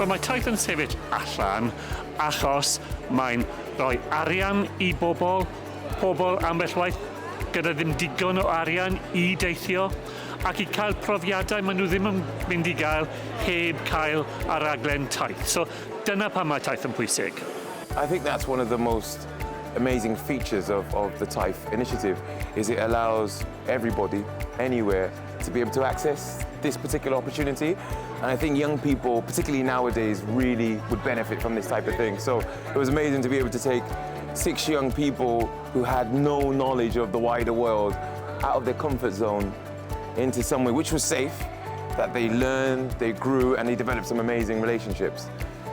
Wel, mae taith yn sefyll allan achos mae'n rhoi arian I bobl ambell waith gyda ddim digon o arian I deithio ac I cael profiadau maen nhw ddim yn mynd I gael heb cael ar raglen taith. So dyna pam mae taith yn pwysig. I think that's one of the most amazing features of the Taith initiative is it allows everybody, anywhere, to be able to access this particular opportunity. And I think young people, particularly nowadays, really would benefit from this type of thing. So it was amazing to be able to take 6 young people who had no knowledge of the wider world out of their comfort zone into somewhere which was safe, that they learned, they grew, and they developed some amazing relationships.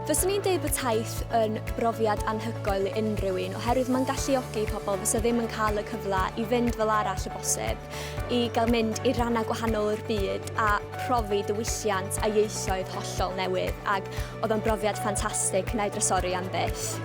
Fyswn i'n dweud bod taith yn brofiad anhygoel I unrhyw un, oherwydd mae'n galluogi pobl fysa ddim yn cael y cyfle I fynd fel arall y bosib, I gael mynd I rannau gwahanol o'r byd a profi diwylliant a ieithoedd hollol newydd, ac oedd o'n brofiad ffantastig neu drysori am byth.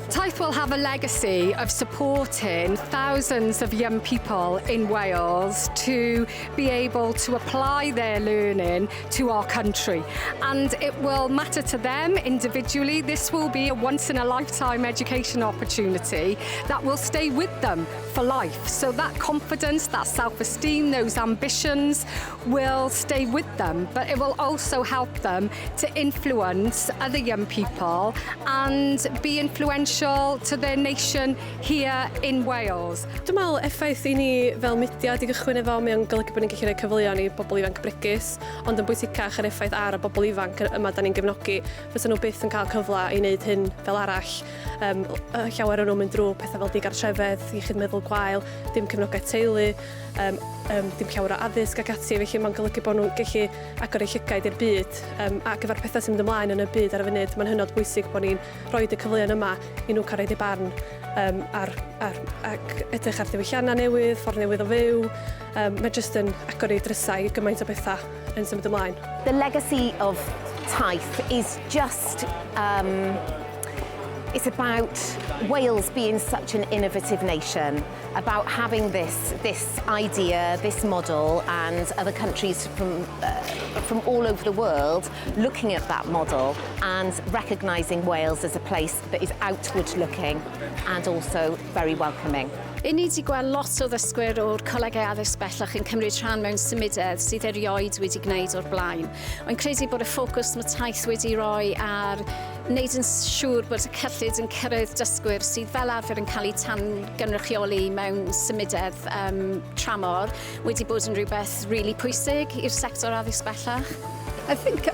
Taith will have a legacy of supporting thousands of young people in Wales to be able to apply their learning to our country. And it will matter to them individually. This will be a once-in-a-lifetime education opportunity that will stay with them for life. So that confidence, that self-esteem, those ambitions will stay with them. But it will also help them to influence other young people and be influential to their nation here in Wales. Dwi'n meddwl effaith I ni fel mudiad I gychwyn efo mae o'n golygu bod ni'n gallu rhoi cyfleoedd I bobl ifanc bregus, ond yn bwysicach yr effaith ar y bobl ifanc yma da ni'n gefnogi, fysa nhw byth yn cael cyfle I wneud hyn fel arall. Llawer o'n nhw'n mynd drwy pethau fel digartrefedd, iechyd meddwl gwael, dim cefnogaeth teulu, dim llawer o addysg ac ati, felly mae'n golygu bod nhw'n gallu agor eu llygaid i'r byd. A gyfer pethau sy'n mynd ymlaen yn y byd ar y funud, mae'n hynod bwysig bod ni'n rhoi y cyfleoedd yma I nhw cael rhaid eu barn ac edrych ar diwylliannau newydd, ffordd newydd o fyw. Mae jyst yn agor eu drysau I gymaint o bethau yn symud ymlaen. The legacy of Taith is just it's about Wales being such an innovative nation, about having this idea, this model, and other countries from all over the world looking at that model and recognising Wales as a place that is outward looking and also very welcoming. I ni wedi gweld lot o ddysgwyr o'r colegau addysg bellach yn cymryd rhan mewn symudedd sydd erioed wedi gwneud o'r blaen. Ond credu bod y ffocws mae taith wedi rhoi ar wneud yn siŵr bod y cyllid yn cyrraedd dysgwyr sydd fel arfer yn cael eu tan-gynrychioli mewn symudedd tramor wedi bod yn rhywbeth really pwysig i'r sector addysg bellach. I think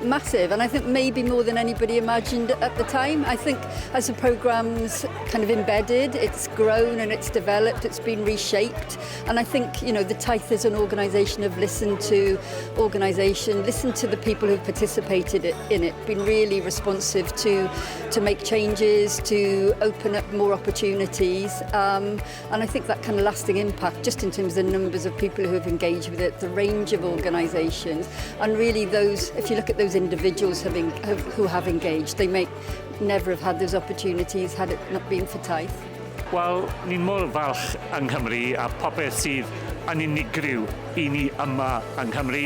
massive, and I think maybe more than anybody imagined at the time. I think as the programme's kind of embedded, it's grown and it's developed, it's been reshaped, and I think, you know, the Taith as an organisation have listened to the people who've participated in it, been really responsive to make changes, to open up more opportunities, and I think that kind of lasting impact, just in terms of the numbers of people who have engaged with it, the range of organisations, and really those, if you look at those individuals who have engaged, they may never have had those opportunities had it not been for Taith. Wel, ni'n mor falch yng Nghymru a popeth sydd yn unigryw I ni yma yng Nghymru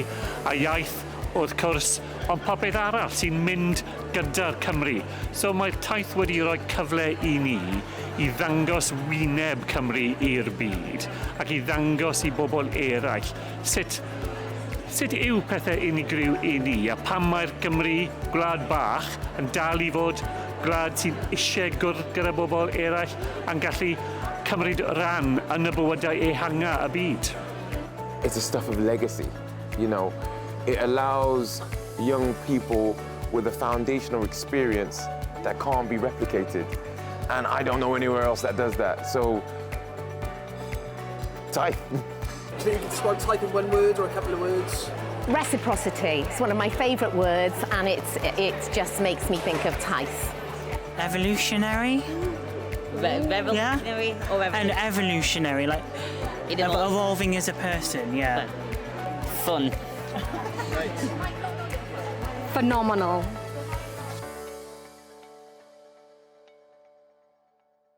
a iaith wrth cwrs ond popeth arall sy'n mynd gyda'r Cymru. So mae'r Taith wedi rhoi cyfle I ni I ddangos wyneb Cymru i'r byd ac I ddangos I bobl eraill sut yw pethau unigryw I ni a pam mae'r Cymru, gwlad bach, yn dal I fod gwlad sy'n eisiau gwrdd gyda bobl eraill a'n gallu cymryd rhan yn y bywydau ehanga y byd. It's a stuff of legacy, you know. It allows young people with a foundational experience that can't be replicated. And I don't know anywhere else that does that. So, Taith. Do you think you could describe Taith in one word or a couple of words? Reciprocity. It's one of my favourite words, and it just makes me think of Taith. Evolutionary? Revolutionary? Yeah. Or and evolutionary, like evolving as a person, yeah. Fun. Phenomenal.